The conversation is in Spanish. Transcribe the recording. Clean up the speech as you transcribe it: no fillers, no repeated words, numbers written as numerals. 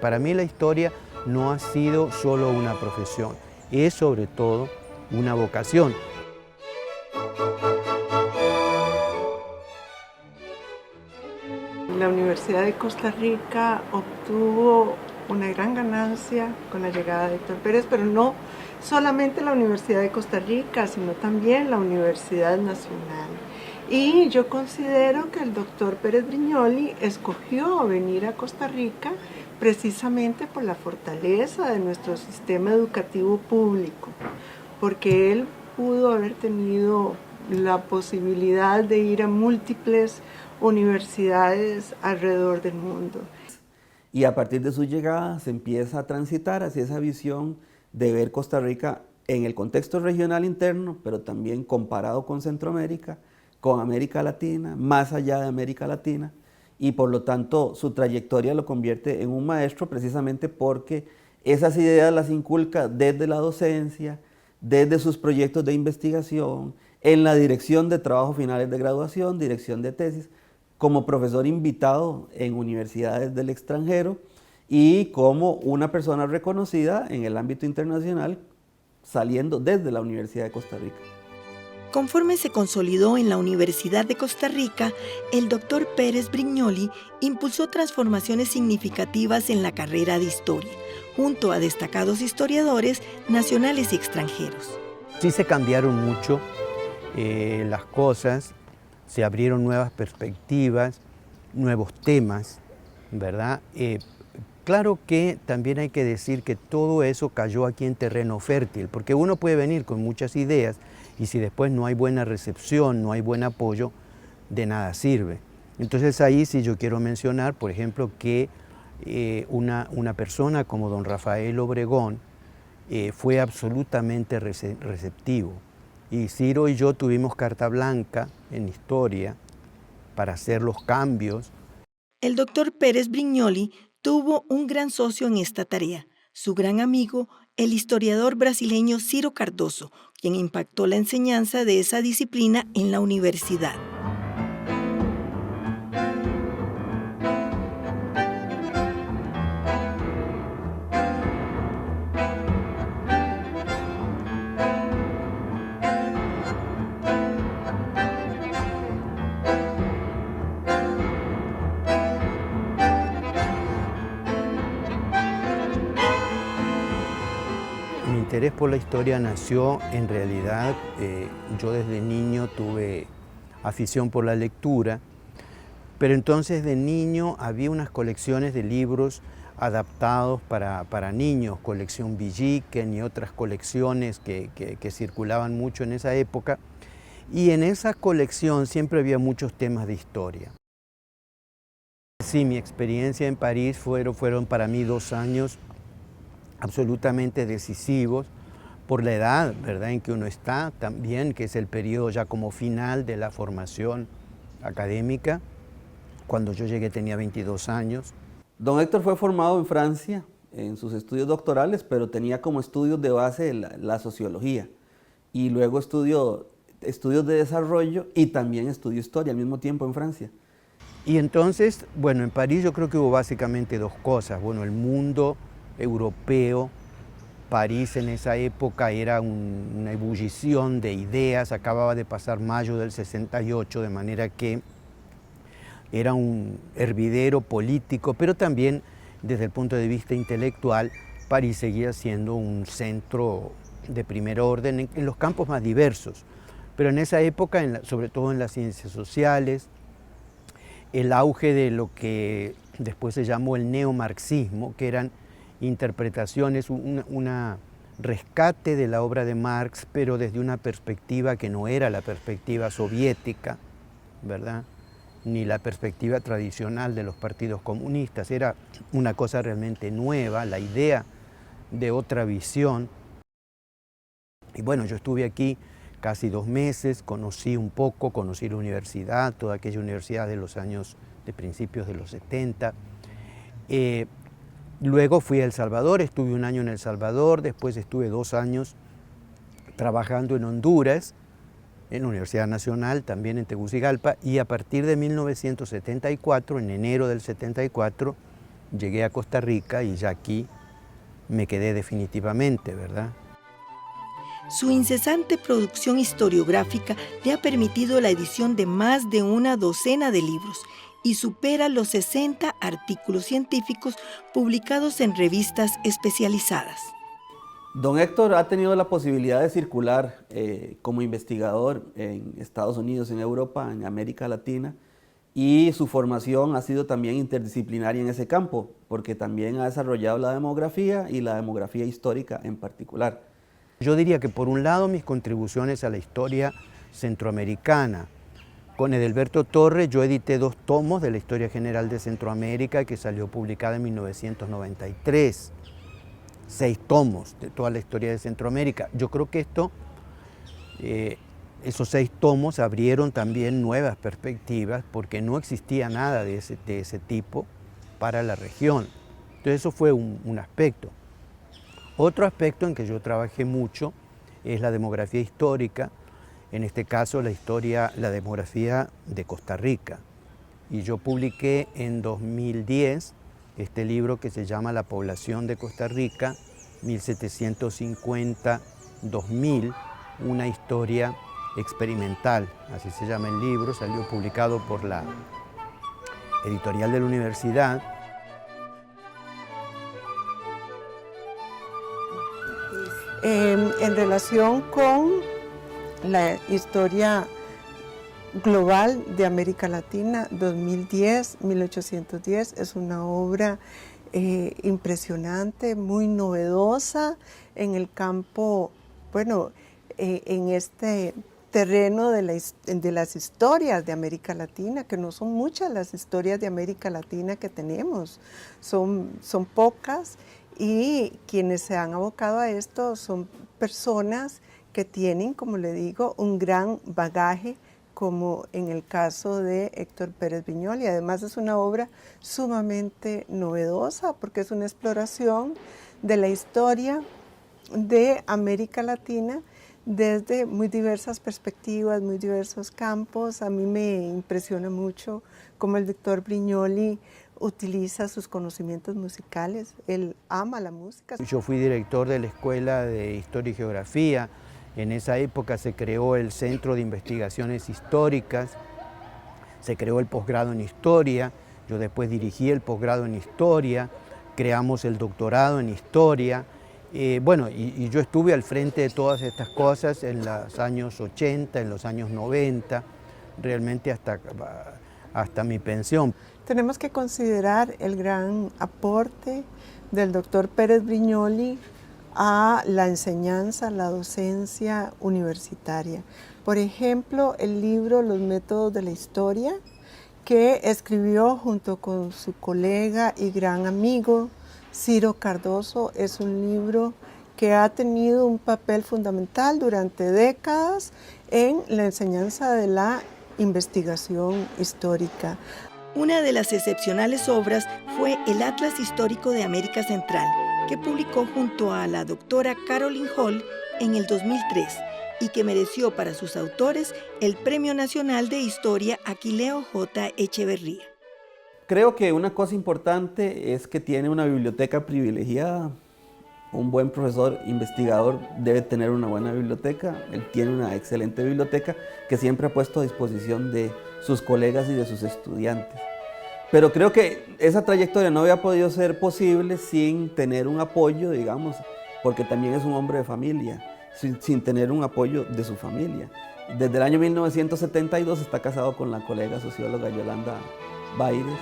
Para mí la historia no ha sido solo una profesión, es sobre todo una vocación. La Universidad de Costa Rica obtuvo una gran ganancia con la llegada de Héctor Pérez, pero no solamente la Universidad de Costa Rica, sino también la Universidad Nacional. Y yo considero que el doctor Pérez Brignoli escogió venir a Costa Rica precisamente por la fortaleza de nuestro sistema educativo público, porque él pudo haber tenido la posibilidad de ir a múltiples universidades alrededor del mundo. Y a partir de su llegada se empieza a transitar hacia esa visión de ver Costa Rica en el contexto regional interno, pero también comparado con Centroamérica, con América Latina, más allá de América Latina, y por lo tanto su trayectoria lo convierte en un maestro precisamente porque esas ideas las inculca desde la docencia, desde sus proyectos de investigación, en la dirección de trabajos finales de graduación, dirección de tesis, como profesor invitado en universidades del extranjero y como una persona reconocida en el ámbito internacional saliendo desde la Universidad de Costa Rica. Conforme se consolidó en la Universidad de Costa Rica, el doctor Pérez Brignoli impulsó transformaciones significativas en la carrera de historia, junto a destacados historiadores nacionales y extranjeros. Sí se cambiaron mucho las cosas, se abrieron nuevas perspectivas, nuevos temas, ¿verdad? Claro que también hay que decir que todo eso cayó aquí en terreno fértil, porque uno puede venir con muchas ideas y si después no hay buena recepción, no hay buen apoyo, de nada sirve. Entonces ahí sí yo quiero mencionar, por ejemplo, que una persona como don Rafael Obregón fue absolutamente receptivo. Y Ciro y yo tuvimos carta blanca en historia para hacer los cambios. El doctor Pérez Brignoli tuvo un gran socio en esta tarea, su gran amigo, el historiador brasileño Ciro Cardoso, quien impactó la enseñanza de esa disciplina en la universidad. Mi interés por la historia nació, en realidad, yo desde niño tuve afición por la lectura, pero entonces de niño había unas colecciones de libros adaptados para niños, colección Villiquen y otras colecciones que circulaban mucho en esa época, y en esa colección siempre había muchos temas de historia. Sí, mi experiencia en París fueron para mí 2 años absolutamente decisivos por la edad, ¿verdad?, en que uno está también, que es el periodo ya como final de la formación académica. Cuando yo llegué tenía 22 años. Don Héctor fue formado en Francia en sus estudios doctorales, pero tenía como estudios de base la sociología y luego estudios de desarrollo y también estudió historia al mismo tiempo en Francia. Y entonces, bueno, en París yo creo que hubo básicamente 2 cosas. Bueno, el mundo europeo, París en esa época era una ebullición de ideas, acababa de pasar mayo del 68, de manera que era un hervidero político, pero también desde el punto de vista intelectual, París seguía siendo un centro de primer orden en los campos más diversos. Pero en esa época, sobre todo en las ciencias sociales, el auge de lo que después se llamó el neomarxismo, que eran interpretaciones, una rescate de la obra de Marx, pero desde una perspectiva que no era la perspectiva soviética, ¿verdad?, ni la perspectiva tradicional de los partidos comunistas. Era una cosa realmente nueva, la idea de otra visión. Y bueno, yo estuve aquí casi 2 meses, conocí un poco, conocí la universidad, toda aquella universidad de principios de los 70. Luego fui a El Salvador, estuve 1 año en El Salvador, después estuve 2 años trabajando en Honduras, en la Universidad Nacional, también en Tegucigalpa, y a partir de 1974, en enero del 74, llegué a Costa Rica y ya aquí me quedé definitivamente, ¿verdad? Su incesante producción historiográfica le ha permitido la edición de más de una docena de libros y supera los 60 artículos científicos publicados en revistas especializadas. Don Héctor ha tenido la posibilidad de circular como investigador en Estados Unidos, en Europa, en América Latina, y su formación ha sido también interdisciplinaria en ese campo, porque también ha desarrollado la demografía y la demografía histórica en particular. Yo diría que por un lado mis contribuciones a la historia centroamericana. Con Edelberto Torres yo edité 2 tomos de la Historia General de Centroamérica que salió publicada en 1993. 6 tomos de toda la historia de Centroamérica. Yo creo que esos 6 tomos abrieron también nuevas perspectivas porque no existía nada de ese tipo para la región. Entonces eso fue un aspecto. Otro aspecto en que yo trabajé mucho es la demografía histórica, en este caso la demografía de Costa Rica. Y yo publiqué en 2010 este libro que se llama La población de Costa Rica, 1750-2000, una historia experimental, así se llama el libro, salió publicado por la editorial de la universidad. En relación con la historia global de América Latina, 2010-1810, es una obra impresionante, muy novedosa en el campo, bueno, en este terreno de las historias de América Latina, que no son muchas las historias de América Latina que tenemos, son pocas, y quienes se han abocado a esto son personas que tienen, como le digo, un gran bagaje, como en el caso de Héctor Pérez Brignoli. Además es una obra sumamente novedosa porque es una exploración de la historia de América Latina desde muy diversas perspectivas, muy diversos campos. A mí me impresiona mucho cómo el doctor Brignoli utiliza sus conocimientos musicales. Él ama la música. Yo fui director de la Escuela de Historia y Geografía. En esa época se creó el Centro de Investigaciones Históricas, se creó el posgrado en Historia, yo después dirigí el posgrado en Historia, creamos el doctorado en Historia. Bueno, y yo estuve al frente de todas estas cosas en los años 80, en los años 90, realmente hasta mi pensión. Tenemos que considerar el gran aporte del doctor Pérez Brignoli a la enseñanza, la docencia universitaria. Por ejemplo, el libro Los métodos de la historia, que escribió junto con su colega y gran amigo Ciro Cardoso, es un libro que ha tenido un papel fundamental durante décadas en la enseñanza de la investigación histórica. Una de las excepcionales obras fue el Atlas Histórico de América Central, que publicó junto a la doctora Caroline Hall en el 2003 y que mereció para sus autores el Premio Nacional de Historia Aquileo J. Echeverría. Creo que una cosa importante es que tiene una biblioteca privilegiada. Un buen profesor investigador debe tener una buena biblioteca. Él tiene una excelente biblioteca que siempre ha puesto a disposición de sus colegas y de sus estudiantes. Pero creo que esa trayectoria no había podido ser posible sin tener un apoyo, digamos, porque también es un hombre de familia, sin tener un apoyo de su familia. Desde el año 1972 está casado con la colega socióloga Yolanda Baires.